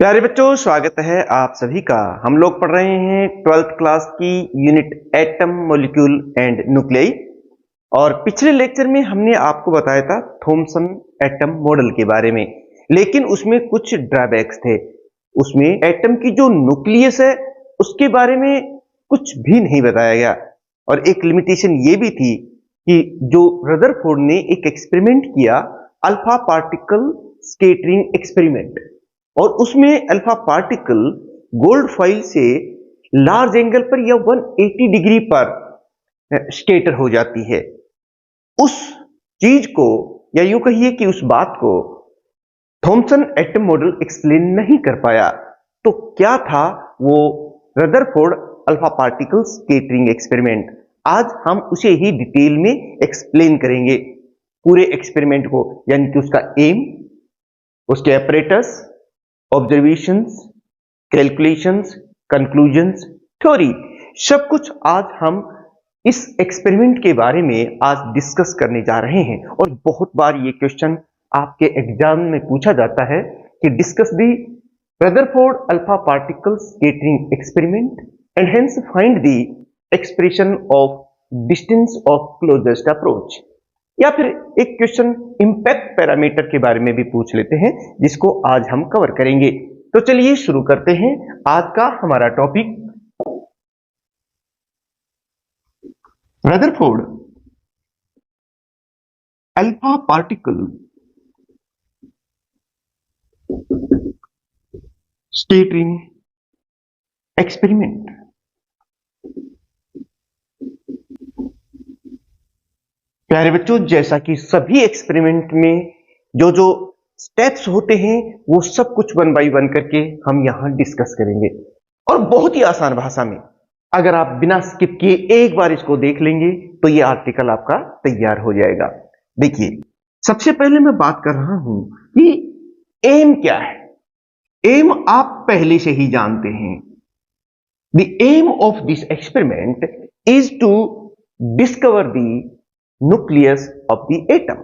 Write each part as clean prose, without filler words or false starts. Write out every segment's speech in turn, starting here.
प्यारे बच्चों, स्वागत है आप सभी का। हम लोग पढ़ रहे हैं 12th क्लास की unit atom, molecule and nuclei. और पिछले लेक्चर में हमने आपको बताया था थॉमसन एटम मॉडल के बारे में, लेकिन उसमें कुछ ड्रॉबैक्स थे। उसमें एटम की जो न्यूक्लियस है उसके बारे में कुछ भी नहीं बताया गया, और एक लिमिटेशन ये भी थी कि जो रदरफोर्ड ने एक एक्सपेरिमेंट किया, अल्फा पार्टिकल स्कैटरिंग एक्सपेरिमेंट, और उसमें अल्फा पार्टिकल गोल्ड फॉइल से लार्ज एंगल पर या 180 डिग्री पर स्कैटर हो जाती है। उस चीज को, या यूं कहिए कि उस बात को, थॉमसन एटम मॉडल एक्सप्लेन नहीं कर पाया। तो क्या था वो Rutherford alpha particle scattering experiment? आज हम उसे ही डिटेल में एक्सप्लेन करेंगे, पूरे एक्सपेरिमेंट को, यानी कि उसका एम, उसके operators, observations, calculations, conclusions, theory, सब कुछ आज हम इस एक्सपेरिमेंट के बारे में आज डिस्कस करने जा रहे हैं। और बहुत बार ये क्वेश्चन आपके एग्जाम में पूछा जाता है कि discuss the Rutherford alpha particle scattering experiment and hence find the expression of distance of closest approach. या फिर एक क्वेश्चन इंपैक्ट पैरामीटर के बारे में भी पूछ लेते हैं, जिसको आज हम कवर करेंगे। तो चलिए शुरू करते हैं आज का हमारा topic, Rutherford alpha particle scattering experiment. प्यारे बच्चों, जैसा कि सभी एक्सपेरिमेंट में जो जो स्टेप्स होते हैं वो सब कुछ 1 बाय 1 करके हम यहां डिस्कस करेंगे, और बहुत ही आसान भाषा में। अगर आप बिना स्किप किए एक बार इसको देख लेंगे तो ये आर्टिकल आपका तैयार हो जाएगा। देखिए, सबसे पहले मैं बात कर रहा हूं कि एम क्या है। एम आप पहले से ही जानते हैं। The aim of this experiment is to discover the nucleus of the atom,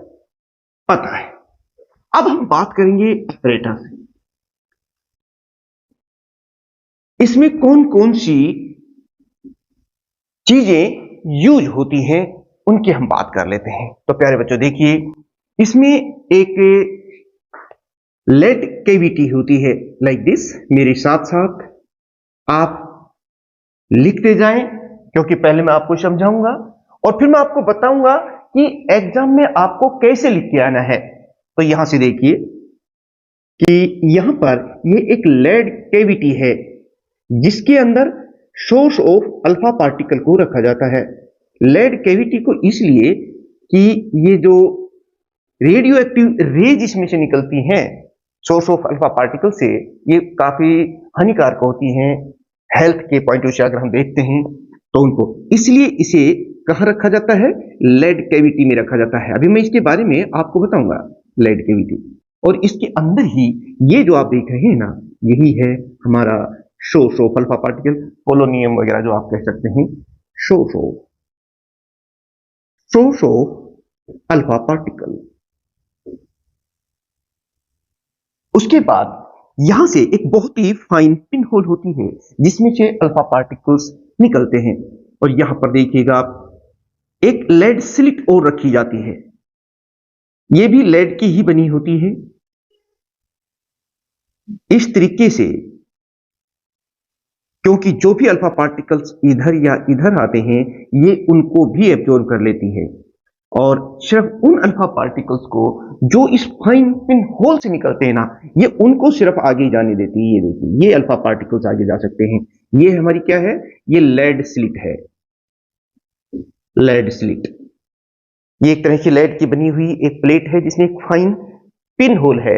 पता है। अब हम बात करेंगे ऑपरेटर से। इसमें कौन कौन सी चीजें यूज होती हैं उनकी हम बात कर लेते हैं। तो प्यारे बच्चों देखिए, इसमें एक लेड कैविटी होती है, लाइक दिस। मेरे साथ साथ आप लिखते जाएं, क्योंकि पहले मैं आपको समझाऊंगा और फिर मैं आपको बताऊंगा कि एग्जाम में आपको कैसे लिख के आना है। तो यहां से देखिए कि यहां पर ये एक लेड कैविटी है, जिसके अंदर सोर्स ऑफ अल्फा पार्टिकल को रखा जाता है। लेड कैविटी को इसलिए कि ये जो रेडियो एक्टिव रेज इसमें से निकलती हैं सोर्स ऑफ अल्फा पार्टिकल से, ये काफी हानिकारक होती हैं हेल्थ के पॉइंट ऑफ व्यू से। अगर हम देखते हैं तो उनको, इसलिए इसे कहां रखा जाता है? लेड कैविटी में रखा जाता है। अभी मैं इसके बारे में आपको बताऊंगा, लेड कैविटी। और इसके अंदर ही ये जो आप देख रहे हैं ना, यही है हमारा source of alpha particle, polonium वगैरह जो आप कह सकते हैं, सोर्स ऑफ अल्फा पार्टिकल। उसके बाद यहां से एक बहुत ही फाइन पिन होल होती है, जिसमें से अल्फा पार्टिकल्स निकलते हैं। और यहां पर देखिएगा आप, एक लेड स्लिट और रखी जाती है, यह भी लेड की ही बनी होती है। इस तरीके से, क्योंकि जो भी अल्फा पार्टिकल्स इधर या इधर आते हैं, ये उनको भी एब्जॉर्ब कर लेती है, और सिर्फ उन अल्फा पार्टिकल्स को जो इस फाइन पिन होल से निकलते हैं ना, ये उनको सिर्फ आगे जाने देती है। ये देखिए, ये अल्फा पार्टिकल्स आगे जा सकते हैं। ये हमारी क्या है? ये लेड स्लिट है, लेड स्लिट। ये एक तरह की लेड की बनी हुई एक प्लेट है, जिसमें एक फाइन पिन होल है।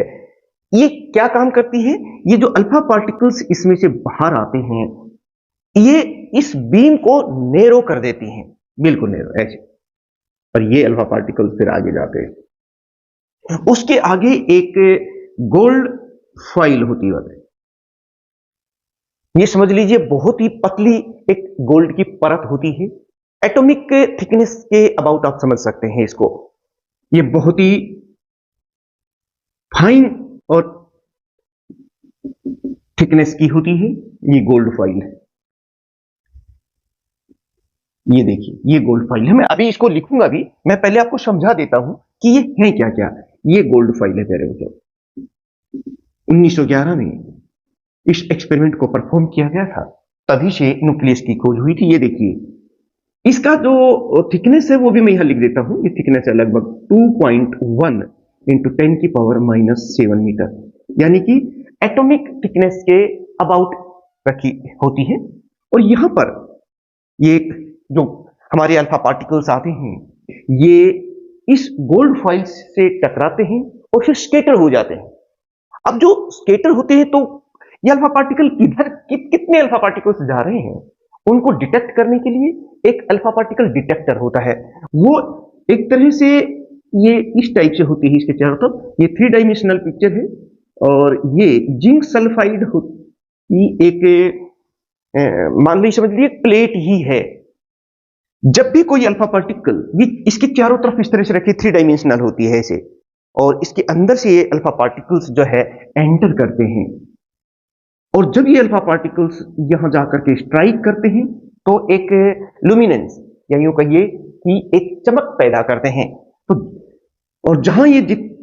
ये क्या काम करती है? ये जो अल्फा पार्टिकल्स इसमें से बाहर आते हैं, ये इस बीम को नेरो कर देती हैं, बिल्कुल नेरो ऐसे, और ये अल्फा पार्टिकल्स फिर आगे जाते हैं। उसके आगे एक गोल्ड फॉइल होती है, ये समझ लीजिए बहुत ही पतली एक गोल्ड की परत होती है, एटॉमिक थिकनेस के अबाउट आप समझ सकते हैं इसको। ये बहुत ही फाइन और थिकनेस की होती है। ये गोल्ड फॉइल है, ये देखिए ये गोल्ड फॉइल है। मैं अभी इसको लिखूंगा भी, मैं पहले आपको समझा देता हूं कि ये है क्या क्या। ये गोल्ड फॉइल है प्यारे बच्चों। 1911 में इस एक्सपेरिमेंट को परफॉर्म किया गया था, तभी से न्यूक्लियस की खोज हुई थी। ये देखिए इसका जो थिकनेस है वो भी मैं यहां लिख देता हूं। ये थिकनेस है लगभग 2.1 इंटू 10⁻⁷ मीटर, यानी कि एटॉमिक थिकनेस के अबाउट रखी होती है। और यहां पर ये जो हमारे अल्फा पार्टिकल्स आते हैं, ये इस गोल्ड फॉइल से टकराते हैं और फिर स्केटर हो जाते हैं। अब जो स्केटर होते हैं, तो ये अल्फा पार्टिकल कितने अल्फा पार्टिकल्स जा रहे हैं, उनको डिटेक्ट करने के लिए एक अल्फा पार्टिकल डिटेक्टर होता है। वो एक तरह से ये इस टाइप से होती है, इसके चारों तरफ ये 3 डायमेंशनल पिक्चर है। और ये जिंक सल्फाइड एक मान लीजिए, समझ लीजिए प्लेट ही है। जब भी कोई अल्फा पार्टिकल ये इसके चारों तरफ इस तरह से रखी 3 डायमेंशनल होती है ऐसे, और इसके अंदर से ये अल्फा पार्टिकल्स जो है एंटर करते हैं, और जब ये अल्फा पार्टिकल्स यहां जाकर के स्ट्राइक करते हैं तो एक लुमिनेंस या यूं कहिए कि एक चमक पैदा करते हैं। तो और जहां ये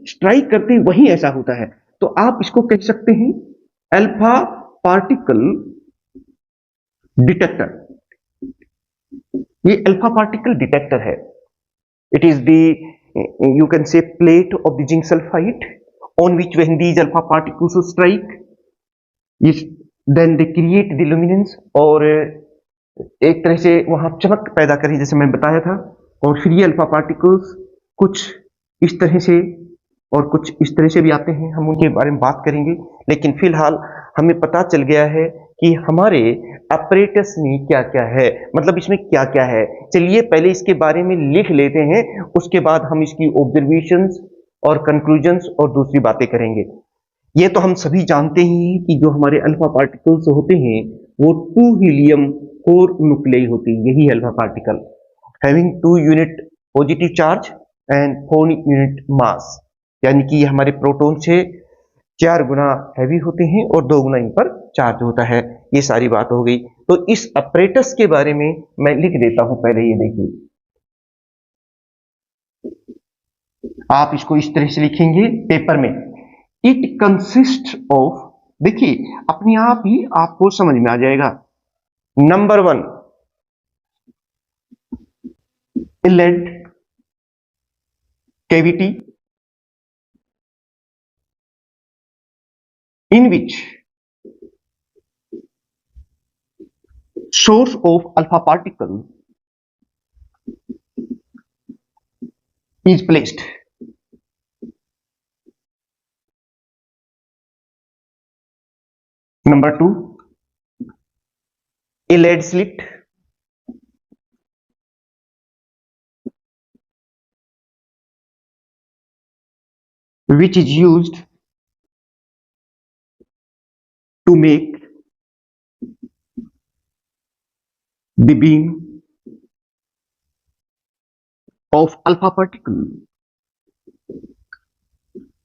स्ट्राइक करते हैं वहीं ऐसा होता है। तो आप इसको कह सकते हैं अल्फा पार्टिकल डिटेक्टर। ये अल्फा पार्टिकल डिटेक्टर है। It is the you can say plate of the zinc sulfide on which when these alpha particles strike, then they create the luminance, और एक तरह से वहां चमक पैदा करी जैसे मैं बताया था। और फिर ये अल्फा पार्टिकल्स कुछ इस तरह से और कुछ इस तरह से भी आते हैं, हम उनके बारे में बात करेंगे। लेकिन फिलहाल हमें पता चल गया है कि हमारे अपरेटस में क्या क्या है, मतलब इसमें क्या क्या है। चलिए पहले इसके बारे में लिख लेते हैं, उसके बाद हम इसकी ऑब्जर्वेशंस और कंक्लूजन्स और दूसरी बातें करेंगे। ये तो हम सभी जानते ही हैं कि जो हमारे अल्फा पार्टिकल्स होते हैं वो 2 हीलियम 4 न्यूक्लियाई होती है। यही alpha particle having 2 unit positive charge and 4 unit mass, यानी कि हमारे प्रोटॉन से 4 गुना हैवी होते हैं और 2 गुना इन पर चार्ज होता है। ये सारी बात हो गई। तो इस अपरेटस के बारे में मैं लिख देता हूं पहले। ये देखिए, आप इसको इस तरह से लिखेंगे पेपर में। इट कंसिस्ट ऑफ, देखिए अपने आप ही आपको समझ में आ जाएगा। Number 1, inlet cavity in which source of alpha particle is placed. Number 2, a lead slit which is used to make the beam of alpha particle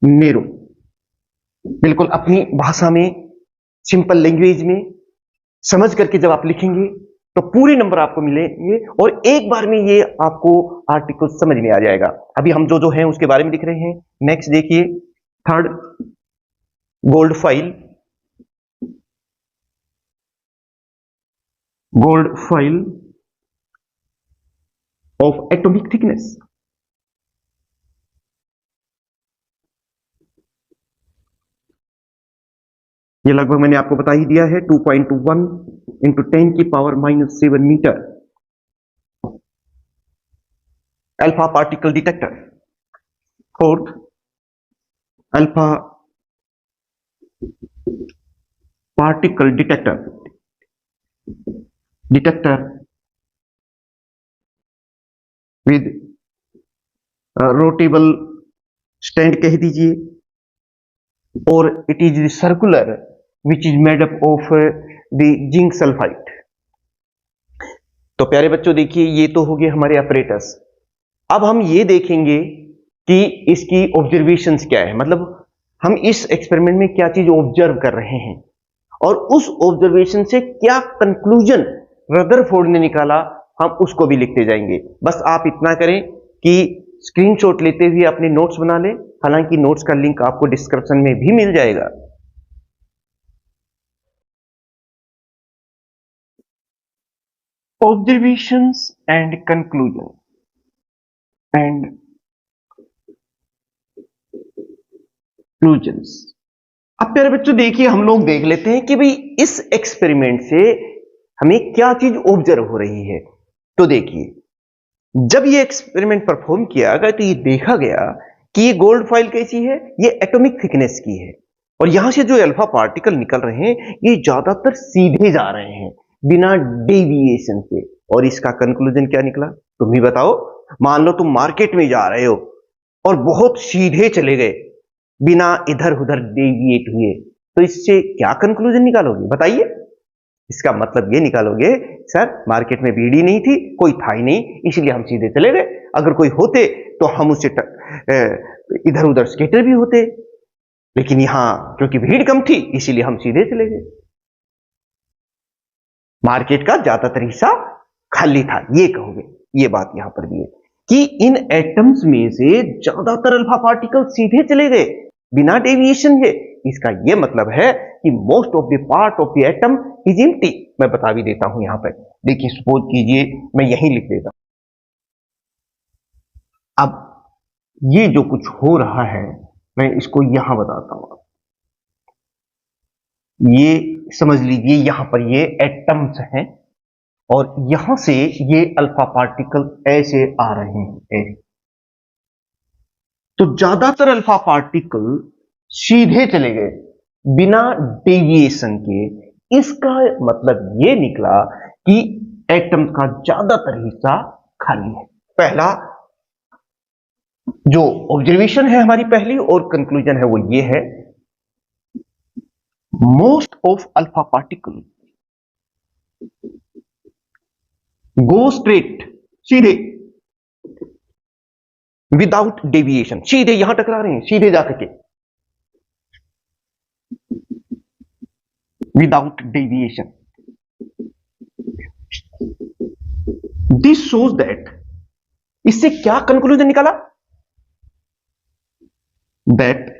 narrow। बिल्कुल अपनी भाषा में, सिंपल लैंग्वेज में समझ करके जब आप लिखेंगे तो पूरे नंबर आपको मिलेंगे, और एक बार में ये आपको आर्टिकल समझ में आ जाएगा। अभी हम जो हैं उसके बारे में लिख रहे हैं। नेक्स्ट देखिए, 3rd, gold foil. Gold foil of atomic thickness. ये लगभग मैंने आपको बता ही दिया है, 2.1 into 10⁻⁷ metre. Alpha particle detector. 4th, alpha particle detector with rotatable stand कह दीजिए, और it is circular which is made up of the zinc sulphide. तो प्यारे बच्चों देखिए, ये तो हो गए हमारे अपरेटस। अब हम ये देखेंगे कि इसकी ऑब्जर्वेशंस क्या है, मतलब हम इस एक्सपेरिमेंट में क्या चीज ऑब्जर्व कर रहे हैं। और उस ऑब्जर्वेशन से क्या कंक्लूजन रदरफोर्ड ने निकाला हम उसको भी लिखते जाएंगे। बस आप इतना करें कि स्क्रीनशॉट लेते हुए अपने नोट्स बना लें, हालांकि नोट्स का लिंक आपको डिस्क्रिप्शन में भी मिल जाएगा। Observations and conclusion and conclusions. अब प्यारे बच्चों देखिए, हम लोग देख लेते हैं कि भाई इस एक्सपेरिमेंट से हमें क्या चीज ऑब्जर्व हो रही है। तो देखिए, जब ये एक्सपेरिमेंट परफॉर्म किया गया तो ये देखा गया कि ये गोल्ड फॉइल कैसी है, ये एटॉमिक थिकनेस की है और यहां से जो अल्फा पार्टिकल निकल रहे हैं ये ज्यादातर सीधे जा रहे हैं बिना डेविएशन से। और इसका कंक्लूजन क्या निकला तुम ही बताओ। मान लो तुम मार्केट में जा रहे हो और बहुत सीधे चले गए बिना इधर उधर डेविएट हुए, तो इससे क्या कंक्लूजन निकालोगे बताइए। इसका मतलब ये निकालोगे सर मार्केट में भीड़ ही नहीं थी, कोई था ही नहीं, इसलिए हम सीधे चले गए। अगर कोई होते तो हम उससे इधर उधर स्केटर भी होते, लेकिन यहां क्योंकि भीड़ कम थी इसीलिए हम सीधे चले गए। मार्केट का ज्यादातर हिस्सा खाली था, ये कहोगे। ये बात यहां पर भी है कि इन एटम्स में से ज्यादातर अल्फा पार्टिकल सीधे चले गए बिना डेविएशन के। इसका यह मतलब है कि most of the part of the atom is empty. मैं बता भी देता हूं यहां पर, देखिए सपोज कीजिए मैं यहीं लिख देता हूं। अब ये जो कुछ हो रहा है मैं इसको यहां बताता हूं। ये समझ लीजिए यहां पर ये एटम्स हैं और यहां से ये अल्फा पार्टिकल ऐसे आ रहे हैं। तो ज्यादातर अल्फा पार्टिकल सीधे चले गए बिना डेविएशन के। इसका मतलब यह निकला कि एटम का ज्यादातर हिस्सा खाली है। पहला जो ऑब्जर्वेशन है हमारी पहली और कंक्लूजन है वो ये है, most of alpha particle go straight, सीधे, विदाउट डेविएशन, सीधे यहां टकरा रहे हैं सीधे जाकर के, without deviation. This shows that, इससे क्या कंक्लूजन निकाला, that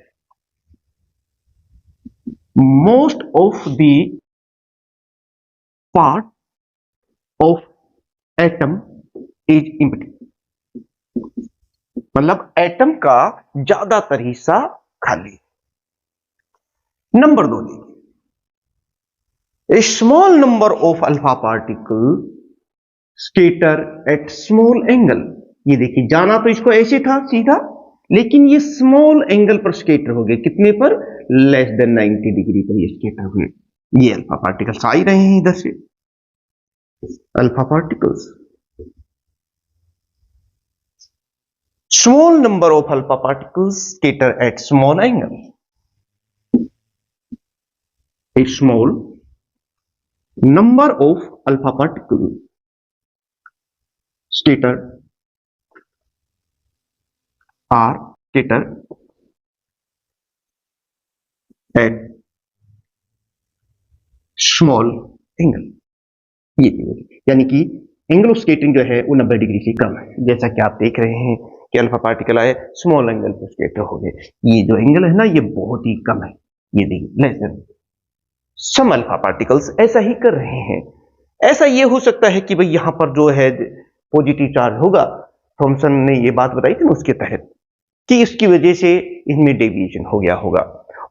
most of the part of atom is empty. मतलब एटम का ज्यादातर हिस्सा खाली। नंबर 2 देखिए, a small number of alpha particle scatter at small angle. ये देखिए जाना तो इसको ऐसे था सीधा, लेकिन ये स्मॉल एंगल पर स्केटर हो गए। कितने पर, लेस देन 90 डिग्री पर ये स्केटर हुए। ये अल्फा पार्टिकल्स आ ही रहे हैं इधर से, alpha particles. Small number of alpha particles scatter at small angle. A small number of alpha particles scattered are scattered at small angle। ये यानी कि एंगल ऑफ स्केटिंग जो है वो 90 डिग्री से कम है। जैसा कि आप देख रहे हैं कि अल्फा पार्टिकल आए स्मॉल एंगल पर स्केटर हो गए। ये जो एंगल है ना ये बहुत ही कम है, ये देखिए लेस देन। सम अल्फा पार्टिकल्स ऐसा ही कर रहे हैं। ऐसा ये हो सकता है कि भाई यहां पर जो है पॉजिटिव चार्ज होगा, थॉमसन ने ये बात बताई थी ना उसके तहत, कि इसकी वजह से इनमें डेविएशन हो गया होगा।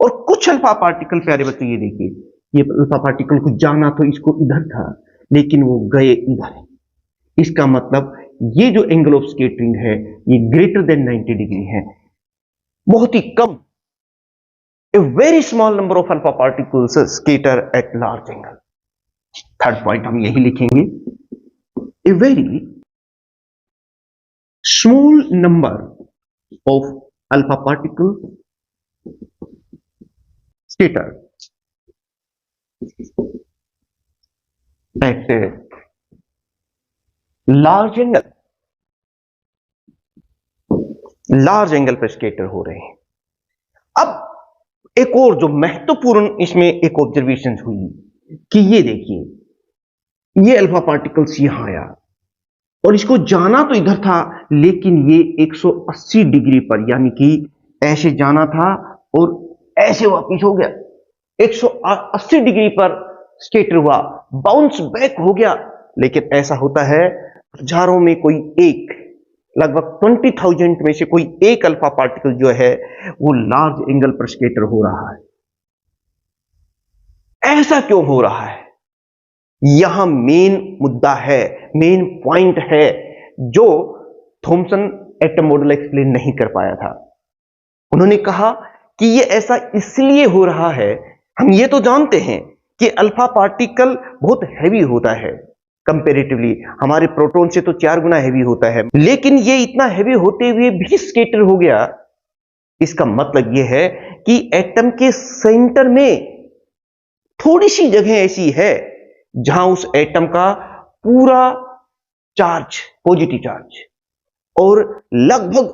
और कुछ अल्फा पार्टिकल, प्यारे बच्चों ये देखिए, ये अल्फा पार्टिकल को जाना तो इसको इधर था लेकिन वो गए इधर। इसका मतलब ये जो एंगल ऑफ स्केटरिंग है ये ग्रेटर देन 90 डिग्री है, बहुत ही कम। A very small number of alpha particles scatter at large angle। Third point हम यही लिखेंगे, a very small number of alpha particles scatter at large angle। Large angle पर skater हो रहे हैं। अब एक और जो महत्वपूर्ण इसमें एक ऑब्जर्वेशन हुई कि ये देखिए, ये अल्फा पार्टिकल्स यहां आया और इसको जाना तो इधर था, लेकिन ये 180 डिग्री पर, यानी कि ऐसे जाना था और ऐसे वापिस हो गया, 180 डिग्री पर स्केटर हुआ, बाउंस बैक हो गया। लेकिन ऐसा होता है हजारों में कोई एक, लगभग 20,000 में से कोई एक अल्फा पार्टिकल जो है वो लार्ज एंगल पर स्केटर हो रहा है। ऐसा क्यों हो रहा है? यहां मेन मुद्दा है, मेन पॉइंट है जो थॉमसन एटम मॉडल एक्सप्लेन नहीं कर पाया था। उन्होंने कहा कि ये ऐसा इसलिए हो रहा है, हम ये तो जानते हैं कि अल्फा पार्टिकल बहुत हैवी होता है कंपैरेटिवली, हमारे प्रोटॉन से तो 4 गुना हैवी होता है, लेकिन ये इतना हैवी होते हुए भी स्केटर हो गया। इसका मतलब यह है कि एटम के सेंटर में थोड़ी सी जगह ऐसी है जहां उस एटम का पूरा चार्ज, पॉजिटिव चार्ज और लगभग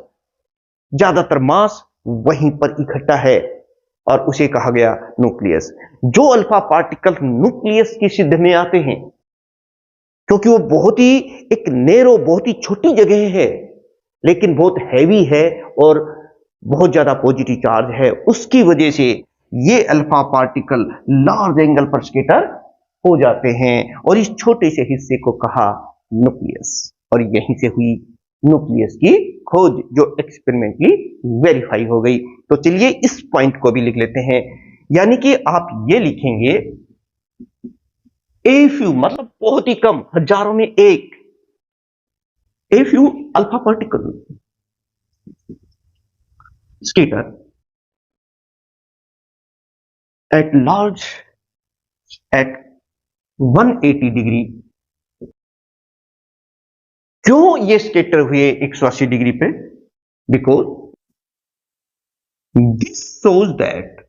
ज्यादातर मास वहीं पर इकट्ठा है और उसे कहा गया न्यूक्लियस। जो अल्फा पार्टिकल न्यूक्लियस की सिद्ध में आते हैं, क्योंकि वो बहुत ही एक नैरो, बहुत ही छोटी जगह है लेकिन बहुत हैवी है और बहुत ज्यादा पॉजिटिव चार्ज है, उसकी वजह से ये अल्फा पार्टिकल लार्ज एंगल पर स्केटर हो जाते हैं और इस छोटे से हिस्से को कहा न्यूक्लियस, और यहीं से हुई न्यूक्लियस की खोज जो एक्सपेरिमेंटली वेरीफाई हो गई। तो चलिए इस पॉइंट को भी लिख लेते हैं, यानी कि आप ये लिखेंगे ए फ्यू, मतलब बहुत ही कम, हजारों में एक, a few alpha particle scatter at large at 180 degree. क्यों ये स्केटर हुए 180 डिग्री पे? Because this shows that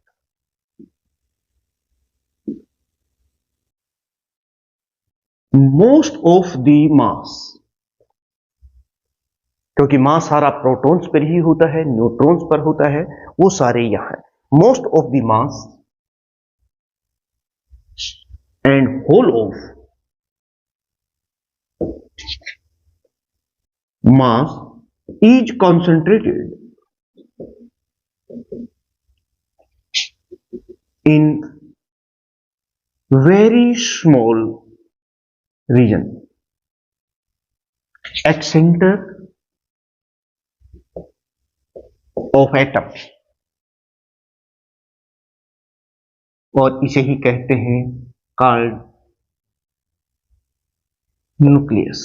most of the mass, क्योंकि मास सारा प्रोटॉन्स पर ही होता है, न्यूट्रॉन्स पर होता है, वो सारे यहां है। Most of the mass and whole of mass is concentrated in very small region at center of atom, और इसे ही कहते हैं कॉल्ड न्यूक्लियस।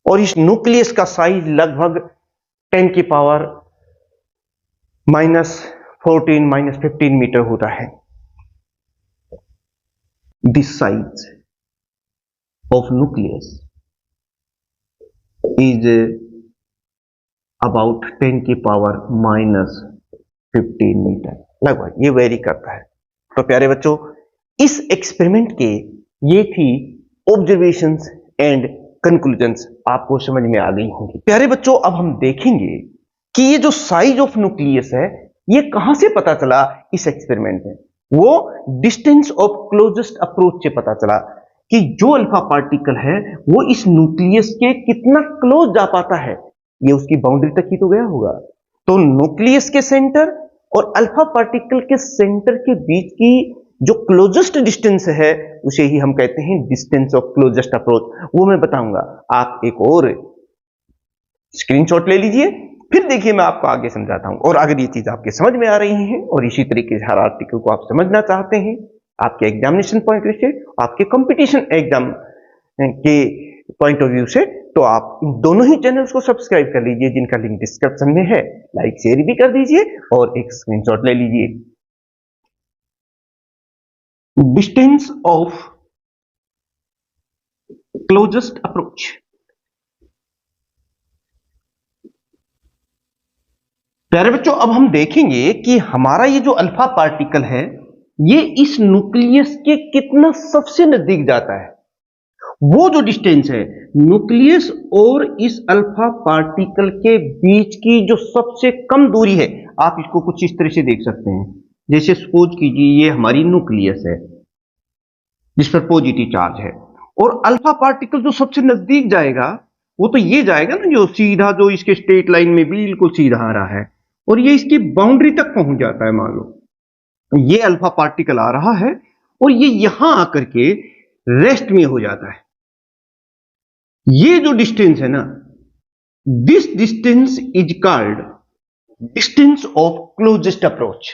और इस न्यूक्लियस का साइज लगभग 10 की पावर -14 -15 मीटर होता है। This size of nucleus is about 10 की पावर -15 मीटर, लगभग, ये वेरी करता है। तो प्यारे बच्चों, इस एक्सपेरिमेंट के ये थी ऑब्जर्वेशंस एंड कंक्लूजन्स, आपको समझ में आ गई होंगी। प्यारे बच्चों, अब हम देखेंगे कि ये जो साइज ऑफ न्यूक्लियस है ये कहां से पता चला इस एक्सपेरिमेंट में। वो डिस्टेंस ऑफ क्लोजेस्ट अप्रोच से पता चला कि जो अल्फा पार्टिकल है वो इस न्यूक्लियस के कितना क्लोज जा पाता है, ये उसकी बाउंड्री तक ही तो गया होगा। तो न्यूक्लियस के सेंटर और अल्फा पार्टिकल के सेंटर के बीच की जो क्लोजेस्ट डिस्टेंस है उसे ही हम कहते हैं डिस्टेंस ऑफ क्लोजेस्ट अप्रोच। वो मैं बताऊंगा, आप एक और स्क्रीनशॉट ले लीजिए, फिर देखिए मैं आपको आगे समझाता हूं। और अगर ये चीज आपके समझ में आ रही है और इसी तरीके से हर आर्टिकल को आप समझना चाहते हैं आपके एग्जामिनेशन पॉइंट ऑफ व्यू से, आपके कंपटीशन एग्जाम के पॉइंट ऑफ व्यू से, तो आप इन दोनों ही चैनल्स को सब्सक्राइब कर लीजिए जिनका लिंक डिस्क्रिप्शन में है। लाइक शेयर भी कर दीजिए और एक स्क्रीनशॉट ले लीजिए। Distance of closest approach. प्यारे बच्चों, अब हम देखेंगे कि हमारा ये जो अल्फा पार्टिकल है ये इस न्यूक्लियस के कितना सबसे नजदीक जाता है। वो जो डिस्टेंस है न्यूक्लियस और इस अल्फा पार्टिकल के बीच की जो सबसे कम दूरी है, आप इसको कुछ इस तरह से देख सकते हैं। जैसे सपोज कीजिए ये हमारी न्यूक्लियस है जिस पर पॉजिटिव चार्ज है, और अल्फा पार्टिकल जो सबसे नजदीक जाएगा वो तो ये जाएगा ना, जो सीधा, जो इसके स्ट्रेट लाइन में बिल्कुल सीधा आ रहा है, और ये इसकी बाउंड्री तक पहुंच जाता है। मान लो ये अल्फा पार्टिकल आ रहा है और ये यहां आकर के रेस्ट में हो जाता है। ये जो डिस्टेंस है ना, this distance is called distance of closest approach.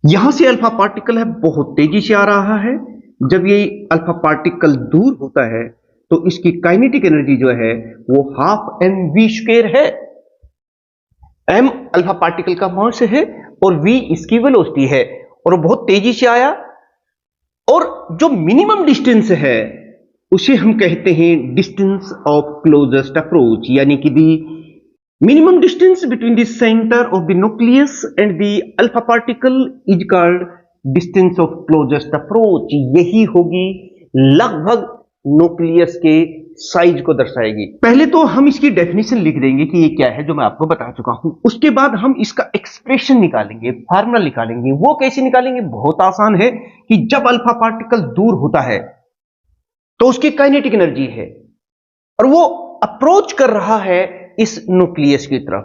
यहां से अल्फा पार्टिकल है बहुत तेजी से आ रहा है। जब ये अल्फा पार्टिकल दूर होता है तो इसकी काइनेटिक एनर्जी जो है वो हाफ एम वी स्क्वायर है। एम अल्फा पार्टिकल का मास है और वी इसकी वेलोसिटी है, और वो बहुत तेजी से आया। और जो मिनिमम डिस्टेंस है उसे हम कहते हैं डिस्टेंस ऑफ क्लोजेस्ट अप्रोच, यानी कि दी minimum distance between the center of the nucleus and the alpha particle is called distance of closest approach। यही होगी लगभग न्यूक्लियस के साइज को दर्शाएगी। पहले तो हम इसकी डेफिनेशन लिख देंगे कि ये क्या है, जो मैं आपको बता चुका हूं। उसके बाद हम इसका एक्सप्रेशन निकालेंगे, फार्मूला निकालेंगे। वो कैसे निकालेंगे? बहुत आसान है कि जब अल्फा पार्टिकल दूर होता है तो उसकी काइनेटिक एनर्जी है और वो अप्रोच कर रहा है इस न्यूक्लियस की तरफ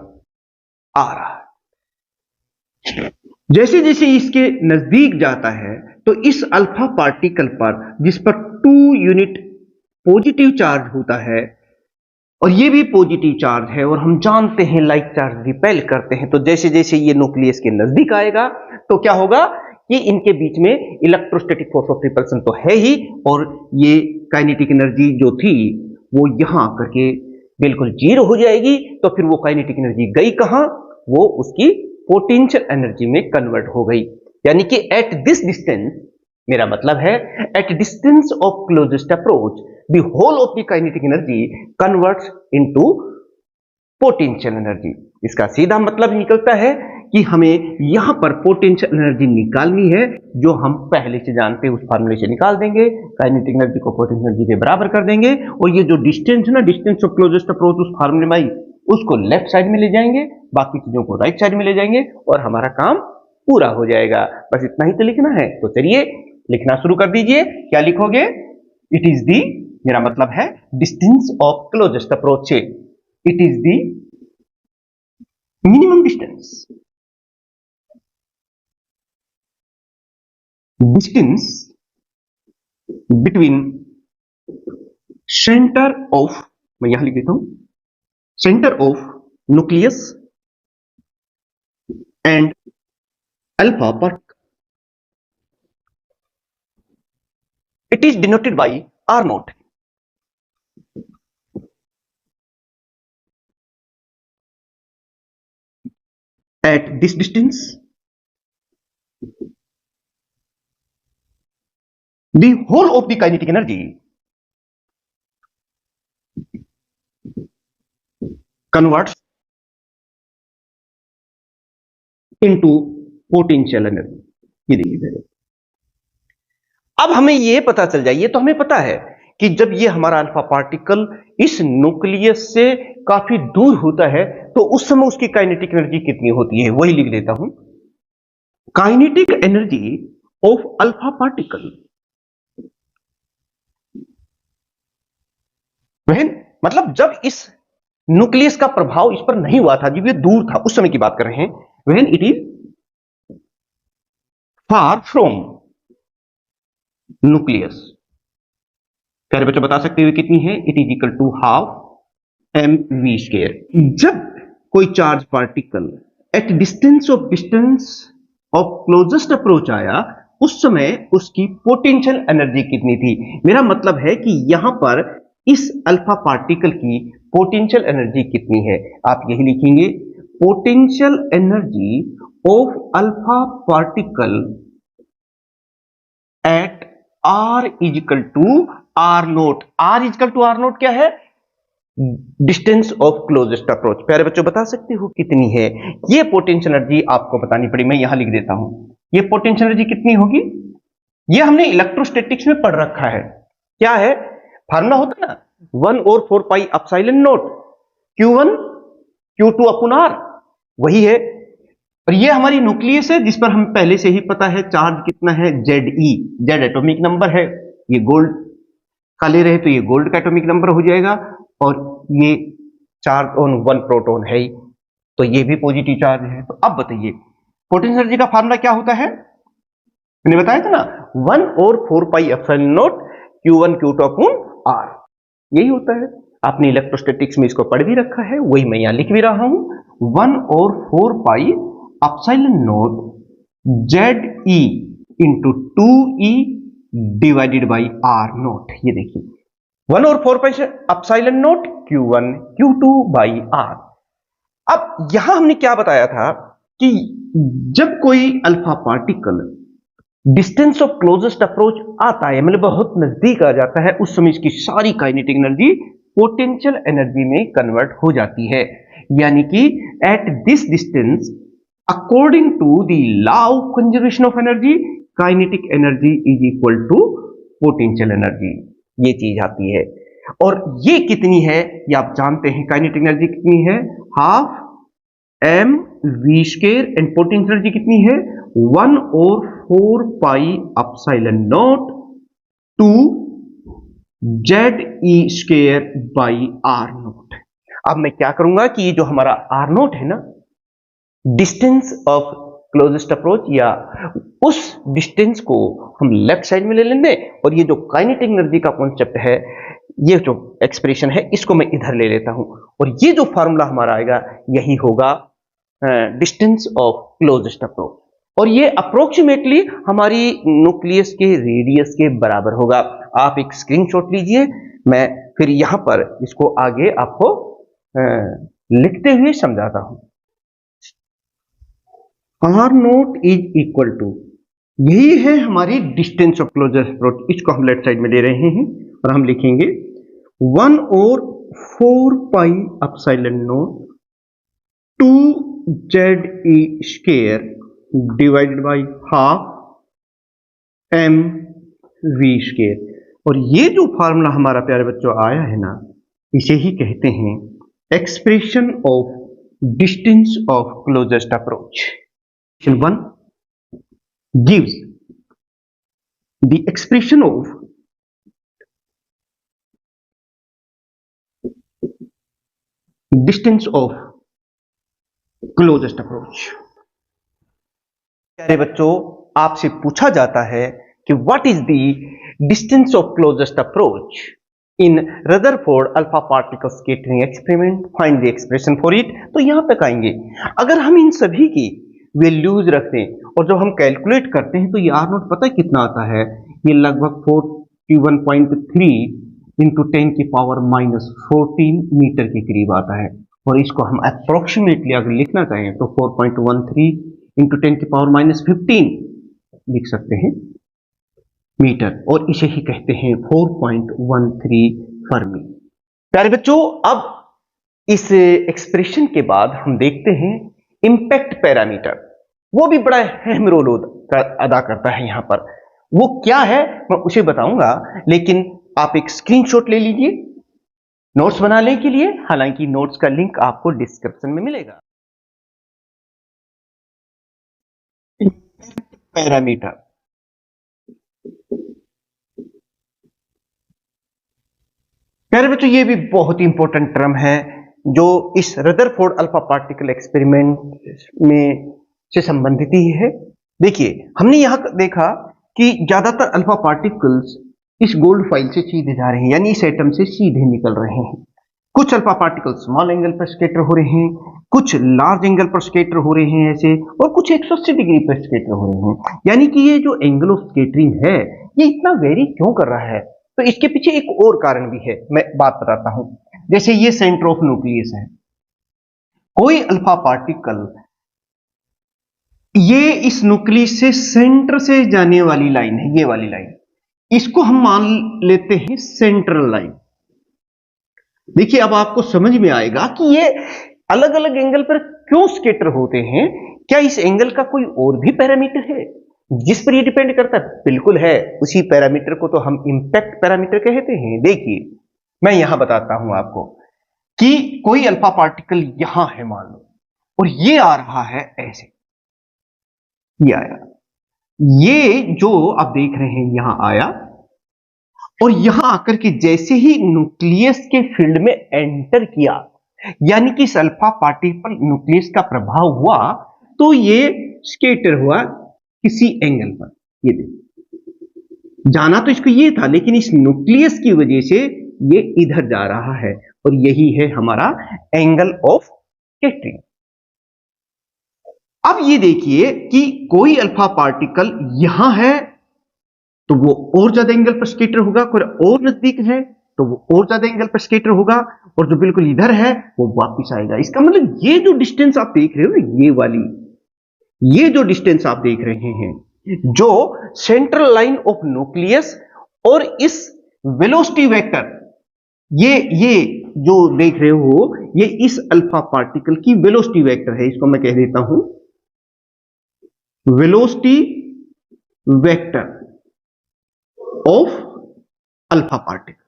आ रहा है। जैसे जैसे इसके नजदीक जाता है तो इस अल्फा पार्टिकल पर, जिस पर 2 यूनिट पॉजिटिव चार्ज होता है और ये भी पॉजिटिव चार्ज है, और हम जानते हैं लाइक चार्ज रिपेल करते हैं, तो जैसे जैसे ये न्यूक्लियस के नजदीक आएगा तो क्या होगा कि इनके बीच में इलेक्ट्रोस्टैटिक फोर्स ऑफ रिपल्सन तो है ही, और ये काइनेटिक एनर्जी जो थी वो यहां आकर के बिल्कुल जीरो हो जाएगी। तो फिर वो काइनेटिक एनर्जी गई कहां? वो उसकी पोटेंशियल एनर्जी में कन्वर्ट हो गई। यानी कि एट दिस डिस्टेंस, मेरा मतलब है at distance of closest approach, the whole of the kinetic energy converts into potential energy. इसका सीधा मतलब निकलता है कि हमें यहां पर पोटेंशियल एनर्जी निकालनी है, जो हम पहले से जानते हैं, उस फार्मूले से निकाल देंगे। काइनेटिक एनर्जी को पोटेंशियल एनर्जी के बराबर कर देंगे, और ये जो डिस्टेंस है ना, डिस्टेंस ऑफ क्लोजेस्ट अप्रोच, उस फार्मूले में उसको लेफ्ट साइड में ले जाएंगे, बाकी चीजों को राइट साइड में ले जाएंगे, और हमारा काम पूरा हो जाएगा। बस इतना ही तो लिखना है। तो चलिए लिखना शुरू कर दीजिए। क्या लिखोगे? इट इज दी, मेरा मतलब है डिस्टेंस ऑफ क्लोजेस्ट अप्रोच से, it is the minimum distance, distance between center of, मैं यहां लिख देता हूं, center of nucleus and alpha particle. It is denoted by R naught. At this distance, the whole of the kinetic energy converts into potential energy। ये देखिए, अब हमें ये पता चल जाए, ये तो हमें पता है कि जब ये हमारा अल्फा पार्टिकल इस न्यूक्लियस से काफी दूर होता है तो उस समय उसकी काइनेटिक एनर्जी कितनी होती है, वही लिख देता हूं। Kinetic energy of alpha particle, मतलब जब इस न्यूक्लियस का प्रभाव इस पर नहीं हुआ था, जब ये दूर था, उस समय की बात कर रहे हैं, when it is far from nucleus. प्यारे बच्चों बता सकते हुए कितनी है? It is equal to half M V square. जब कोई charge particle at distance of closest approach आया, उस समय उसकी पोटेंशियल एनर्जी कितनी थी? मेरा मतलब है कि यहां पर इस अल्फा पार्टिकल की पोटेंशियल एनर्जी कितनी है? आप यही लिखेंगे, potential energy of alpha particle at R is equal to R nought. R is equal to R nought क्या है? Distance of closest approach. प्यारे बच्चों बता सकते हो कितनी है? ये पोटेंशियल एनर्जी आपको बतानी पड़ी, मैं यहां लिख देता हूं। ये पोटेंशियल एनर्जी कितनी होगी? ये हमने इलेक्ट्रोस्टैटिक्स में पढ़ रखा है। क्या है? फार्मूला होता ना 1/4 epsilon not Q1 Q2 upon R, वही है। और ये हमारी न्यूक्लियस है जिस पर हम पहले से ही पता है चार्ज कितना है, Ze, जेड एटॉमिक नंबर है। ये गोल्ड का ले रहे तो ये गोल्ड का एटॉमिक नंबर हो जाएगा, और ये चार्ज ऑन 1 प्रोटॉन है, तो ये भी पॉजिटिव चार्ज है। तो अब बताइए पोटेंशियल एनर्जी का फार्मूला क्या होता है, मैंने बताया था ना, 1 और 4 pi epsilon not Q1 Q2 upon R, यही होता है। आपने इलेक्ट्रोस्टैटिक्स में इसको पढ़ भी रखा है, वही मैं यहां लिख भी रहा हूं, 1 और 4 pi epsilon not Ze into 2E divided by R not. ये देखिए 1 और 4 pi epsilon not Q1 Q2 by R। अब यहां हमने क्या बताया था कि जब कोई alpha particle distance of closest approach आता है, मतलब बहुत नजदीक आ जाता है, उस समय इसकी सारी काइनेटिक एनर्जी पोटेंशियल एनर्जी में कन्वर्ट हो जाती है। यानी कि at this distance according to the law of conservation of energy, kinetic energy is equal to potential energy, ये चीज आती है। और ये कितनी है ये आप जानते हैं, काइनेटिक एनर्जी कितनी है, half M V square, and potential energy कितनी है, 1 और 4 pi epsilon naught 2 Ze square by R naught. अब मैं क्या करूंगा कि ये जो हमारा R नॉट है ना, डिस्टेंस ऑफ क्लोजेस्ट अप्रोच, या उस डिस्टेंस को हम लेफ्ट साइड में ले लेंगे, और ये जो काइनेटिक एनर्जी का कॉन्सेप्ट है, ये जो एक्सप्रेशन है, इसको मैं इधर ले लेता हूं, और ये जो फार्मूला हमारा आएगा यही होगा डिस्टेंस ऑफ क्लोजेस्ट अप्रोच, और ये अप्रोक्सीमेटली हमारी न्यूक्लियस के रेडियस के बराबर होगा। आप एक स्क्रीनशॉट लीजिए, मैं फिर यहां पर इसको आगे आपको लिखते हुए समझाता हूं। R naught is equal to, यही है हमारी डिस्टेंस ऑफ क्लोजेस्ट अप्रोच, इसको हम लेफ्ट साइड में ले रहे हैं, और हम लिखेंगे 1 और 4 pi epsilon naught 2 Ze square divided by half M V square. और ये जो फार्मूला हमारा प्यारे बच्चों आया है ना, इसे ही कहते हैं expression of distance of closest approach. 1 gives the expression of distance of closest approach। प्यारे बच्चों, आपसे पूछा जाता है कि what is the distance of closest approach in Rutherford alpha particle scattering experiment, find the expression for it. तो यहां तक आएंगे, अगर हम इन सभी की वैल्यूज रखते हैं और जब हम कैलकुलेट करते हैं तो ये R नोट पता है कितना आता है, ये लगभग 41.3 इंटू 10 की पावर माइनस 14 मीटर के करीब आता है। और इसको हम अप्रोक्सीमेटली अगर लिखना चाहें तो 4.13 इंटू 10 की पावर माइनस 15 लिख सकते हैं मीटर, और इसे ही कहते हैं 4.13 फर्मी। प्यारे बच्चों, अब इस एक्सप्रेशन के बाद हम देखते हैं इंपैक्ट पैरामीटर, वो भी बड़ा अहम रोल अदा करता है यहां पर। वो क्या है मैं उसे बताऊंगा, लेकिन आप एक स्क्रीनशॉट ले लीजिए नोट्स बनाने के लिए, हालांकि नोट्स का लिंक आपको डिस्क्रिप्शन में मिलेगा। पैरामीटर, प्यारे बच्चों, ये भी बहुत ही इंपॉर्टेंट टर्म है जो इस रदरफोर्ड अल्फा पार्टिकल एक्सपेरिमेंट में से संबंधित ही है। देखिए हमने यहां देखा कि ज्यादातर अल्फा पार्टिकल्स इस गोल्ड फाइल से सीधे जा रहे हैं, यानी इस एटम से सीधे निकल रहे हैं। कुछ अल्फा पार्टिकल स्मॉल एंगल पर स्कैटर हो रहे हैं, कुछ लार्ज एंगल पर स्कैटर हो रहे हैं ऐसे, और कुछ 180 डिग्री पर स्कैटर हो रहे हैं। यानी कि ये जो एंगल ऑफ स्कैटरिंग है ये इतना वेरी क्यों कर रहा है, तो इसके पीछे एक और कारण भी है, मैं बात बताता हूं। जैसे ये सेंटर ऑफ न्यूक्लियस है, कोई अल्फा पार्टिकल ये इस न्यूक्लियस से सेंटर से जाने वाली लाइन है, ये वाली लाइन, इसको हम मान लेते हैं सेंट्रल लाइन। देखिए अब आपको समझ में आएगा कि ये अलग अलग एंगल पर क्यों स्कैटर होते हैं। क्या इस एंगल का कोई और भी पैरामीटर है जिस पर ये डिपेंड करता है? बिल्कुल है, उसी पैरामीटर को तो हम इंपैक्ट पैरामीटर कहते हैं। देखिए मैं यहां बताता हूं आपको कि कोई अल्फा पार्टिकल यहां है मान लो, और ये आ रहा है ऐसे, ये आया, ये जो आप देख रहे हैं यहां आया, और यहां आकर के जैसे ही न्यूक्लियस के फील्ड में एंटर किया, यानी कि इस अल्फा पार्टिकल न्यूक्लियस का प्रभाव हुआ, तो ये स्कैटर हुआ किसी एंगल पर। ये देखिए, जाना तो इसको ये था, लेकिन इस न्यूक्लियस की वजह से ये इधर जा रहा है, और यही है हमारा एंगल ऑफ स्कैटरिंग। अब ये देखिए कि कोई अल्फा पार्टिकल यहां है तो वो और ज्यादा एंगल पर स्कैटर होगा, कोई और नजदीक है तो वो और ज्यादा एंगल पर स्कैटर होगा, और जो बिल्कुल इधर है वो वापस आएगा। इसका मतलब ये जो डिस्टेंस आप देख रहे हो, ये वाली, ये जो डिस्टेंस आप देख रहे हैं, जो सेंट्रल लाइन ऑफ न्यूक्लियस और इस वेलोसिटी वेक्टर, ये जो देख रहे हो, ये इस अल्फा पार्टिकल की वेलोसिटी वेक्टर है। इसको मैं कह देता हूं velocity vector of alpha particle.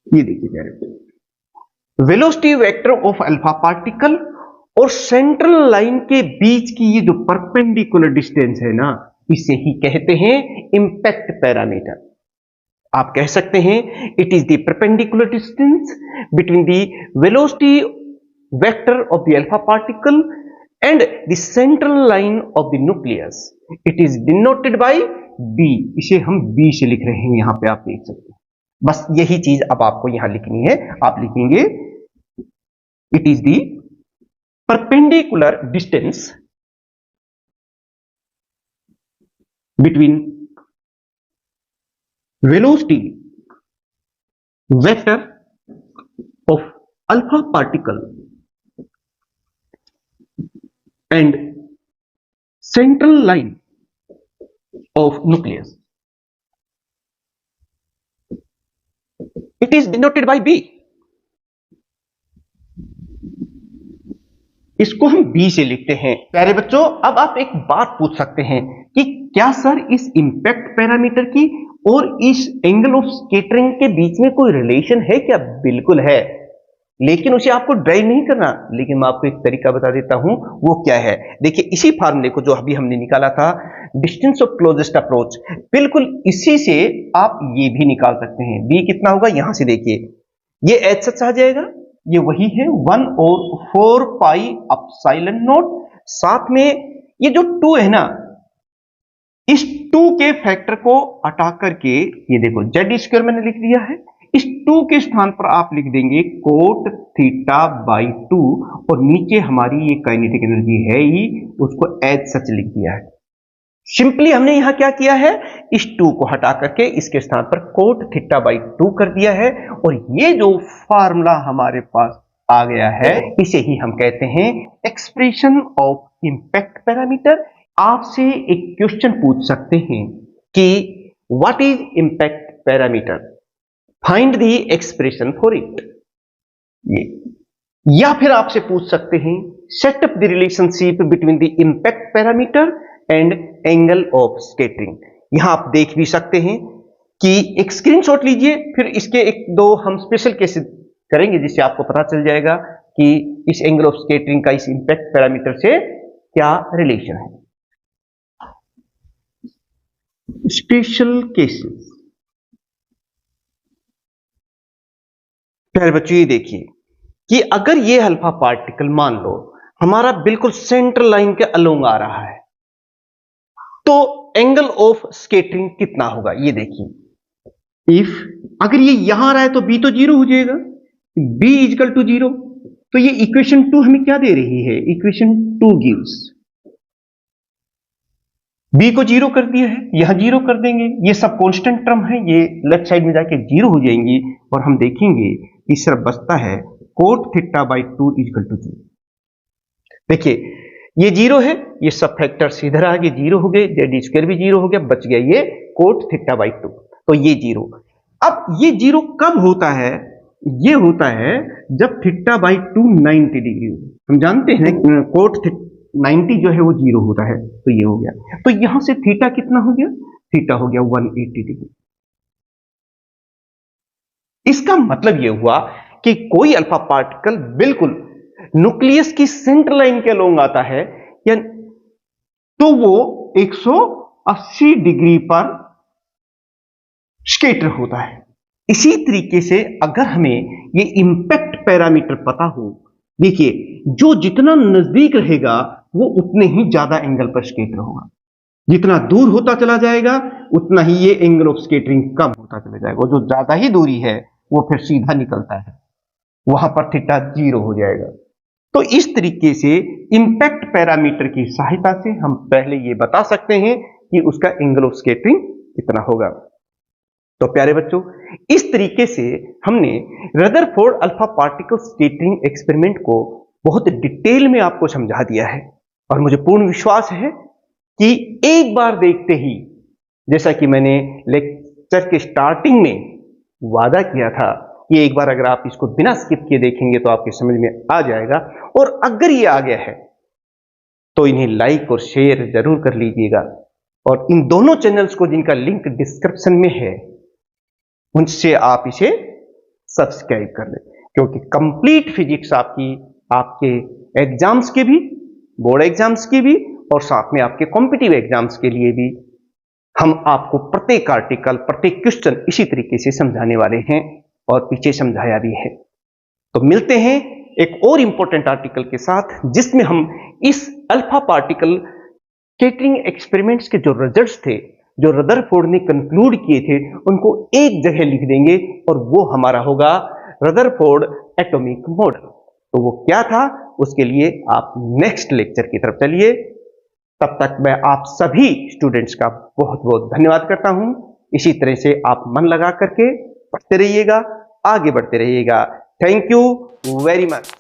ये देखिए direct velocity vector of alpha particle और सेंट्रल लाइन के बीच की ये जो परपेंडिकुलर डिस्टेंस है ना, इसे ही कहते हैं इंपैक्ट पैरामीटर। आप कह सकते हैं it is the perpendicular distance between the velocity vector of the alpha particle and the central line of the nucleus. It is denoted by B. इसे हम बी से लिख रहे हैं, यहां पे आप देख सकते हैं। बस यही चीज अब आपको यहां लिखनी है। आप लिखेंगे it is the perpendicular distance between velocity vector of alpha particle and central line of nucleus. It is denoted by B. इसको हम B से लिखते हैं। प्यारे बच्चों, अब आप एक बात पूछ सकते हैं कि क्या सर इस इंपैक्ट पैरामीटर की और इस एंगल ऑफ स्कैटरिंग के बीच में कोई रिलेशन है क्या? बिल्कुल है, लेकिन उसे आपको ड्राइव नहीं करना। लेकिन मैं आपको एक तरीका बता देता हूं, वो क्या है। देखिए, इसी फार्मूले को जो अभी हमने निकाला था, डिस्टेंस ऑफ क्लोजेस्ट अप्रोच, बिल्कुल इसी से आप ये भी निकाल सकते हैं। बी कितना होगा, यहां से देखिए, ये एच सच आ जाएगा, ये वही है 1/4 पाई एप्सिलॉन नॉट। साथ में ये जो 2 है ना, इस 2 के फैक्टर को हटा करके ये देखो जेड स्क्वायर मैंने लिख दिया है। इस 2 के स्थान पर आप लिख देंगे कोट थीटा बाई 2, और नीचे हमारी ये काइनेटिक एनर्जी है ही, उसको एज सच लिख दिया है। सिंपली हमने यहां क्या किया है, इस 2 को हटा करके इसके स्थान पर कोट थीटा बाई 2 कर दिया है, और ये जो फार्मूला हमारे पास आ गया है, इसे ही हम कहते हैं एक्सप्रेशन ऑफ इंपैक्ट पैरामीटर। आपसे एक क्वेश्चन पूछ सकते हैं कि what is impact parameter, find the expression for it. ये, या फिर आपसे पूछ सकते हैं set up the relationship between the impact parameter and angle of scattering. यहां आप देख भी सकते हैं कि एक स्क्रीनशॉट लीजिए, फिर इसके एक दो हम स्पेशल केसेस करेंगे, जिससे आपको पता चल जाएगा कि इस एंगल ऑफ स्कैटरिंग का इस इंपैक्ट पैरामीटर से क्या रिलेशन है। Special cases. प्यारे बच्चों, ये देखिए कि अगर ये अल्फा पार्टिकल मान लो हमारा बिल्कुल सेंट्रल लाइन के अलोंग आ रहा है, तो एंगल ऑफ स्कैटरिंग कितना होगा, ये देखिए। इफ अगर ये यहां आ रहा है तो बी तो 0 हो जाएगा, बी इजकल टू 0। तो ये इक्वेशन 2 हमें क्या दे रही है, इक्वेशन 2 गिव्स बी को 0 कर दिया है, यहां 0 कर देंगे, ये सब कांस्टेंट टर्म है, ये लेफ्ट साइड में जाके 0 हो जाएंगी, और हम देखेंगे इस तरफ बचता है cot theta by 2 is equal to 0। देखिए ये 0 है, ये सब फैक्टर्स इधर आ गए, 0 हो गए, जेड स्क्वायर भी 0 हो गया, बच गया ये कोट थीटा बाई 2। तो ये 0, अब ये 0 कब होता है, ये होता है जब थीटा बाई 2 90 डिग्री हो। हम जानते हैं कोट 90 जो है वो 0 होता है, तो ये हो गया। तो यहां से थीटा कितना हो गया, थीटा हो गया 180 डिग्री। इसका मतलब ये हुआ कि कोई अल्फा पार्टिकल बिल्कुल न्यूक्लियस की सेंट्रल लाइन के अलोंग आता है, या तो वो 180 डिग्री पर स्केटर होता है। इसी तरीके से अगर हमें ये इंपैक्ट पैरामीटर पता हो, देखिए जो जितना नजदीक रहेगा वो उतने ही ज्यादा एंगल पर स्केटर होगा, जितना दूर होता चला जाएगा उतना ही ये एंगल ऑफ स्केटरिंग कम होता चला जाएगा, और जो ज्यादा ही दूरी है वो फिर सीधा निकलता है, वहां पर थीटा 0 हो जाएगा। तो इस तरीके से इंपैक्ट पैरामीटर की सहायता से हम पहले ये बता सकते हैं कि उसका एंगल ऑफ स्केटरिंग कितना होगा। तो प्यारे बच्चों, इस तरीके से हमने Rutherford alpha particle scattering experiment को बहुत डिटेल में आपको समझा दिया है, और मुझे पूर्ण विश्वास है कि एक बार देखते ही, जैसा कि मैंने लेक्चर के स्टार्टिंग में वादा किया था कि एक बार अगर आप इसको बिना स्किप किए देखेंगे तो आपके समझ में आ जाएगा, और अगर ये आ गया है तो इन्हें लाइक और शेयर जरूर कर लीजिएगा, और इन दोनों चैनल्स को जिनका लिंक डिस्क्रिप्शन में है उनसे आप इसे सब्सक्राइब कर लें, क्योंकि कंप्लीट फिजिक्स आपके एग्जाम्स के भी, बोर्ड एग्जाम्स के भी, और साथ में आपके कॉम्पिटिटिव एग्जाम्स के लिए भी हम आपको प्रत्येक आर्टिकल, प्रत्येक क्वेश्चन इसी तरीके से समझाने वाले हैं, और पीछे समझाया भी है। तो मिलते हैं एक और इंपॉर्टेंट आर्टिकल के साथ, जिसमें हम इस अल्फा पार्टिकल स्केटरिंग एक्सपेरिमेंट्स के जो रिजल्ट्स थे, जो रदरफोर्ड ने कंक्लूड किए थे, उनको एक जगह लिख देंगे, और वो हमारा होगा रदरफोर्ड एटॉमिक मॉडल। तो वो क्या था, उसके लिए आप नेक्स्ट लेक्चर की तरफ चलिए। तब तक मैं आप सभी स्टूडेंट्स का बहुत बहुत धन्यवाद करता हूं। इसी तरह से आप मन लगा करके पढ़ते रहिएगा, आगे बढ़ते रहिएगा। Thank you very much.